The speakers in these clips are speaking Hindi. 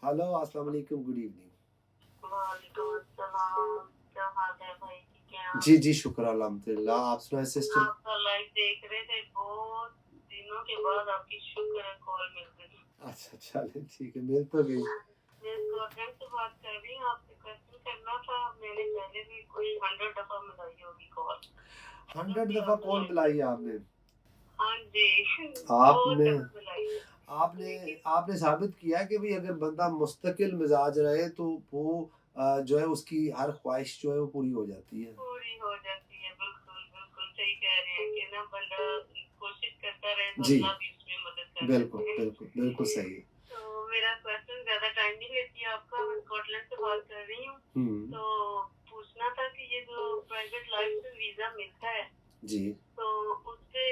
हेलो, अस्सलाम वालेकुम, गुड इवनिंग। वालेकुम अस्सलाम। क्या हाल है भाई जी, क्या जी जी, शुक्र अल्हम्दुलिल्लाह। आप सुनाए सिस्टर? आपका लाइव देख रहे थे, बहुत दिनों के बाद आपकी शुक्र है कॉल मिल गई। अच्छा, चले ठीक है, मिल तो गई। मैं स्कॉटलैंड से बात कर रही हूँ, आपसे क्वेश्चन करना था। मैंने पहले भी कोई 100 दफा मिलाई होगी कॉल, तब 100 भी दफा आपका कॉल लाइव। मिलाई आपने? हाँ जी बहुत आपने दफा मिलाई है, आपने लेकिन आपने साबित किया कि भाई अगर बंदा मुस्तकिल मिजाज रहे तो वो जो है उसकी हर ख्वाहिश जो है वो पूरी हो जाती है। पूरी हो जाती है। बिल्कुल बिल्कुल सही कह रहे हैं कि ना बंदा कोशिश करता रहे तो जी, अल्लाह भी उसमें मदद कर बिल्कुल देते हैं। बिल्कुल बिल्कुल सही है। तो मेरा क्वेश्चन ज्यादा टाइम नहीं लेती आपका, मैं स्कॉटलैंड से बात कर रही हूँ। हम्म। तो पूछना था कि ये जो प्राइवेट लाइफ में वीजा मिलता है, जी। तो उससे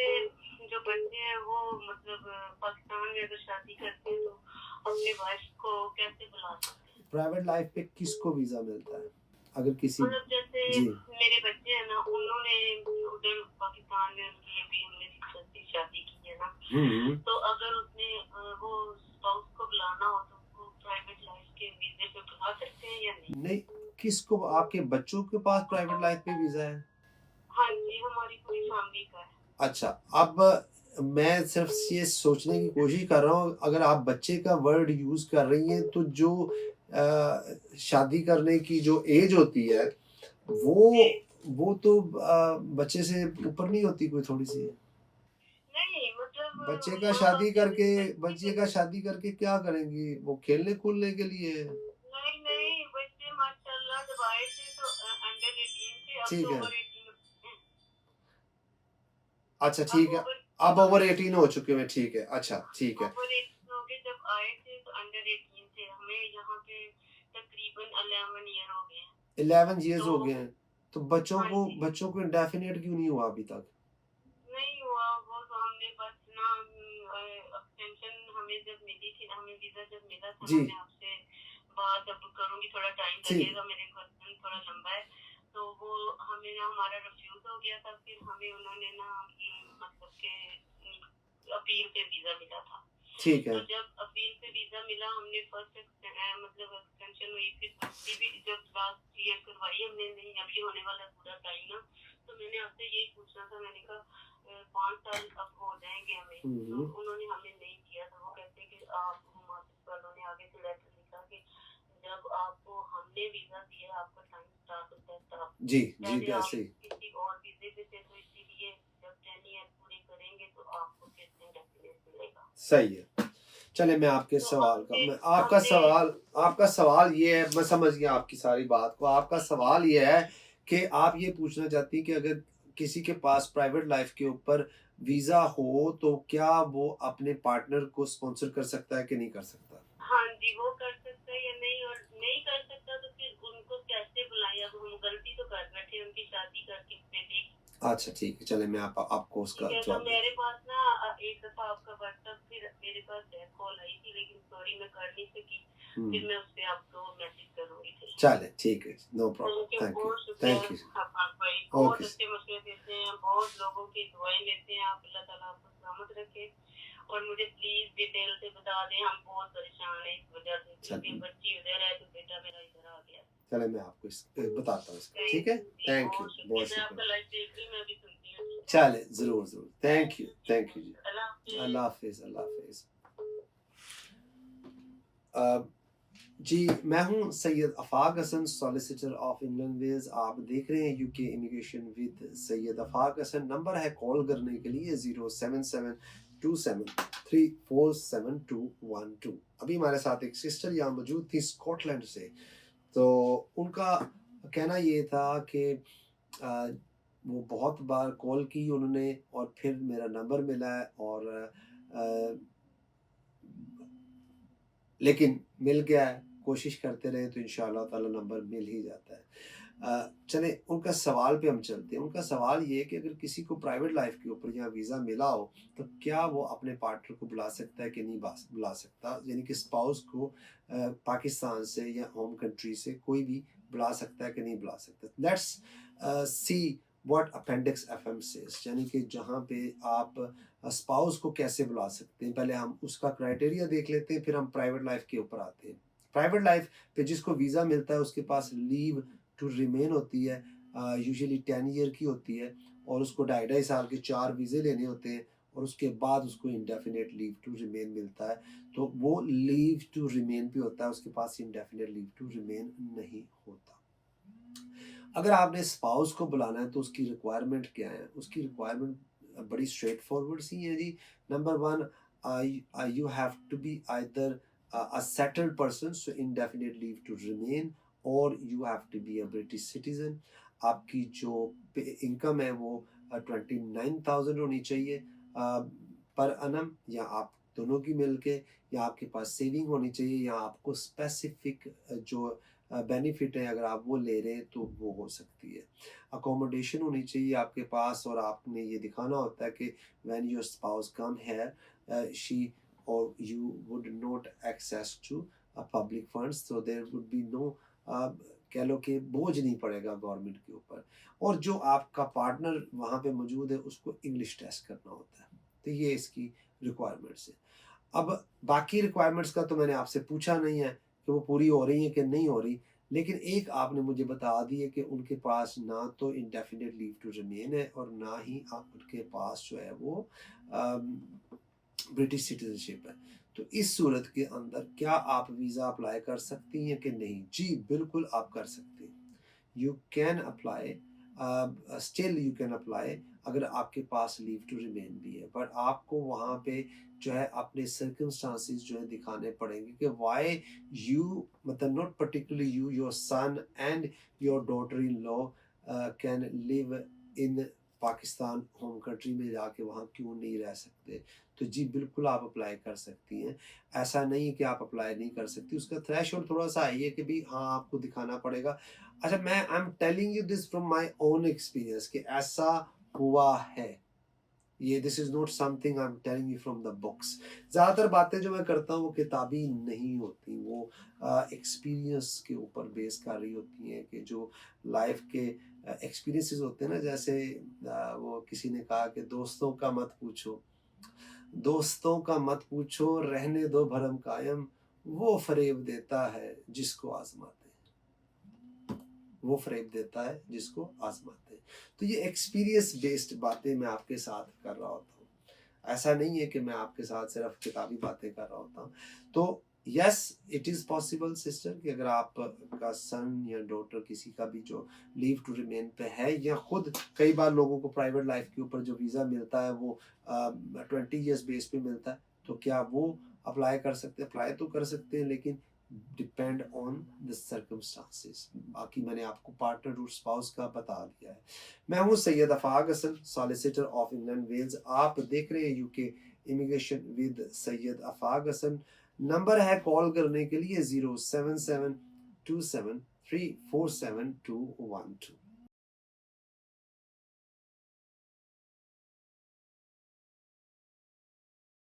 जो बच्चे हैं वो मतलब पाकिस्तान में अगर शादी करते हैं तो अपने वाइफ को कैसे बुला सकते हैं? प्राइवेट लाइफ पे किसको वीजा मिलता है अगर किसी? मतलब जैसे जी। मेरे बच्चे हैं ना, उन्होंने उधर पाकिस्तान में उनकी अभी हमने रिसेंटली शादी की है ना, तो अगर उसने वो स्पाउस को बुलाना हो तो वो प्राइवेट लाइफ के वीजे पे बुला सकते हैं या नहीं? नहीं, किसको? आपके बच्चों के पास प्राइवेट लाइफ पे वीजा है? हाँ जी, हमारी पूरी फैमिली का है। अच्छा, अब मैं सिर्फ ये सोचने की कोशिश कर रहा हूँ, अगर आप बच्चे का वर्ड यूज कर रही हैं तो जो शादी करने की जो एज होती है जी वो तो बच्चे से ऊपर नहीं होती कोई थोड़ी सी? नहीं, मतलब बच्चे का माँ शादी बाप जब करके इंडस्ट्री बच्चे के। का शादी करके क्या करेंगी? वो खेलने कूदने के लिए? नहीं नहीं, बच्चे माशाल्लाह जब आए थे तो अंडर 18 थे, अब ठीक तो है। ओवर 18। अच्छा, अब ठीक है। ओवर अब ओवर 18 हो चुके हैं, ठीक है। अच्छा, ठीक है। ओवर 18 हो गए। जब आए थे तो अंडर 18 थे, हमें यहाँ पे तकरीबन 11 ईयर हो गए हैं। 11 ईयर्स तो हो गए हैं। तो हाँ जी, बच्चों को इंडेफिनेट क्यों नहीं हुआ अभी तक? नहीं हुआ वो तो हमने बस ना एक्सटेंशन हमें जब मिली थी, हमें वीजा जब मिला था जी। ना, मैं आपसे बात अब करूंगी, थोड़ा टाइम ठीक। लगेगा, मेरे क्वेश्चन थोड़ा लंबा है। तो वो हमें ना हमारा रिफ्यूज हो गया था, फिर हमें उन्होंने ना मतलब के अपील पे वीजा मिला था। ठीक है। तो जब अपील पे वीजा मिला, हमने फर्स्ट मतलब एक्सटेंशन हुई, फिर दूसरी भी जब लास्ट ईयर करवाई हमने, नहीं अभी होने वाला है पूरा टाइम ना। तो मैंने आपसे यही पूछना था, मैंने कहा 5 साल अब हो जाएंगे हमें, तो उन्होंने हमें नहीं दिया था। वो कहते कि आप होम ऑफिस वालों ने आगे से लेटर लिखा कि जब आपको हमने वीजा दिया, आपका टाइम स्टार्ट होता है तब। जी जी, पहले आप वैसे ही। किसी और वीजे पे थे, तो इसीलिए जब 10 ईयर पूरे करेंगे तो आपको फिर इंडेफिनेट मिलेगा। सही है। चले, मैं आपके तो सवाल का हमने मैं हमने आपका सवाल ये है, मैं समझ गया आपकी सारी बात को। आपका सवाल ये है कि आप ये पूछना चाहती हैं कि अगर किसी के पास प्राइवेट लाइफ के ऊपर वीजा हो तो क्या वो अपने पार्टनर को स्पॉन्सर कर सकता है कि नहीं कर सकता? हाँ जी, वो कर सकता है या नहीं, और नहीं कर सकता तो फिर उनको कैसे बुलाएं? अब हम गलती तो कर बैठे, उनकी शादी करके बेटे की। अच्छा, ठीक है। चले, मैं आपको उसका ठीक है, तो जवाब मेरे देता पास ना एक दफा आपका व्हाट्सएप, फिर मेरे पास बैक कॉल आई थी, लेकिन सॉरी मैं कर नहीं सकी। हूँ। फिर मैं उस पर आपको मैसेज करूंगी फिर। चले, ठीक है। No problem. Thank you, thank you. बहुत शुक्रिया। Thank you. आप भाई ओके। बहुत अच्छे मशवरे देते हैं, बहुत लोगों की दुआएं लेते हैं आप, अल्लाह ताला आपको सलामत रखे। और मुझे प्लीज डिटेल से बता दें, हम बहुत परेशान हैं इस वजह से, क्योंकि बच्ची उधर है तो बेटा मेरा इधर आ गया। चले, मैं आपको बताता हूँ इसका, ठीक थैंक है? यू जी, थैंक यू, बहुत शुक्रिया। बहुत मैं आपका शुक्रिया। लाइव देख रही हूँ, मैं अभी सुनती हूँ। चले, जरूर जरूर। Thank you. जी थैंक यू बहुत जी। शुक्रिया, अल्लाह हाफिज। अल्लाह हाफिज। अल्लाह हाफिज। जी, मैं हूं Syed Afaq Hasan, solicitor of England Wales. आप देख रहे हैं UK immigration with Syed Afaq Hasan. Number है कॉल करने के लिए 07727347212। अभी हमारे साथ एक सिस्टर यहाँ मौजूद थी स्कॉटलैंड से। तो उनका कहना ये था कि वो बहुत बार कॉल की उन्होंने और फिर मेरा नंबर मिला है और लेकिन मिल गया है। कोशिश करते रहे तो इंशाअल्लाह ताला नंबर मिल ही जाता है। चले, उनका सवाल पे हम चलते हैं। उनका सवाल ये है कि अगर किसी को प्राइवेट लाइफ के ऊपर यहाँ वीज़ा मिला हो तो क्या वो अपने पार्टनर को बुला सकता है कि नहीं बुला सकता? यानी कि स्पाउस को पाकिस्तान से या होम कंट्री से कोई भी बुला सकता है कि नहीं बुला सकता? Let's see what appendix FM says, यानी कि जहाँ पे आप स्पाउस को कैसे बुला सकते हैं। पहले हम उसका क्राइटेरिया देख लेते हैं, फिर हम प्राइवेट लाइफ के ऊपर आते हैं। प्राइवेट लाइफ पे जिसको वीज़ा मिलता है उसके पास लीव टू रिमेन होती है, यूजुअली 10 ईयर की होती है, और उसको 2.5 साल के 4 वीज़े लेने होते हैं, और उसके बाद उसको इंडेफिनिट लीव टू रिमेन मिलता है। तो वो लीव टू रिमेन पे होता है, उसके पास इंडेफिनिट लीव टू रिमेन नहीं होता। अगर आपने स्पाउस को बुलाना है तो उसकी रिक्वायरमेंट क्या है? उसकी रिक्वायरमेंट बड़ी स्ट्रेट फॉरवर्ड सी है जी। Number 1, you have to be either a settled person, so indefinite leave to remain, or you have to be a British citizen. आपकी जो इनकम है वो 29,000 होनी चाहिए पर अनम, या आप दोनों की मिलके, या आपके पास सेविंग होनी चाहिए, या आपको स्पेसिफिक जो बेनिफिट है अगर आप वो ले रहे हैं तो वो हो सकती है। अकोमोडेशन होनी चाहिए आपके पास, और आपने ये दिखाना होता है कि when your spouse come here she or you would not access to public funds, so there would be no कह लो कि बोझ नहीं पड़ेगा गवर्नमेंट के ऊपर, और जो आपका पार्टनर वहाँ पे मौजूद है उसको इंग्लिश टेस्ट करना होता है। तो ये इसकी रिक्वायरमेंट्स है। अब बाकी रिक्वायरमेंट्स का तो मैंने आपसे पूछा नहीं है कि वो पूरी हो रही है कि नहीं हो रही, लेकिन एक आपने मुझे बता दी है कि उनके पास ना तो इंडेफिनिट लीव टू रिमेन है, और ना ही आप उनके पास जो है वो ब्रिटिश सिटीजनशिप है। तो इस सूरत के अंदर क्या आप वीज़ा अप्लाई कर सकती हैं कि नहीं? जी बिल्कुल आप कर सकती हैं। You can apply, still you can apply, अगर आपके पास लीव टू रिमेन भी है, बट आपको वहाँ पे जो है अपने सर्कमस्टांसिस जो है दिखाने पड़ेंगे कि वाई यू, मतलब not particularly you, your son and your daughter in law can live in Pakistan home country में जाके वहाँ क्यों नहीं रह सकते। तो जी बिल्कुल आप अप्लाई कर सकती हैं। ऐसा नहीं है कि आप अप्लाई नहीं कर सकती, उसका थ्रेशोल्ड थोड़ा-सा हाई है कि भई हाँ, आपको दिखाना पड़ेगा। अच्छा, मैं I am telling you this from my own experience कि ऐसा हुआ है। ये this is not something I am telling you from the books. ज़्यादातर बातें जो मैं करता हूँ वो किताबी नहीं होती, वो एक्सपीरियंस के ऊपर बेस कर रही होती हैं कि जो लाइफ के एक्सपीरियंसेस होते हैं ना, जैसे वो किसी ने कहा कि दोस्तों का मत पूछो, दोस्तों का मत पूछो, रहने दो भरम कायम, वो फ़रेब देता है जिसको आज़माते हैं। वो फ़रेब देता है जिसको आज़माते हैं। तो ये एक्सपीरियंस बेस्ड बातें मैं आपके साथ कर रहा होता हूँ। ऐसा नहीं है कि मैं आपके साथ सिर्फ किताबी बातें कर रहा होता हूँ। तो yes, it is possible sister कि अगर आपका सन या डॉटर किसी का भी जो लीव टू रिमेन पे है, या खुद कई बार लोगों को प्राइवेट लाइफ के ऊपर जो वीज़ा मिलता है वो 20 ईयर्स बेस पे मिलता है, तो क्या वो अप्लाई कर सकते हैं? अप्लाई तो कर सकते हैं, लेकिन डिपेंड ऑन द सर्कमस्टांसेस। बाकी मैंने आपको पार्टनर और स्पाउस का बता दिया है। मैं हूँ Syed Afaq Hasan, solicitor of England Wales. आप देख रहे हैं UK immigration with Syed Afaq Hasan. Number है कॉल करने के लिए 07727347212।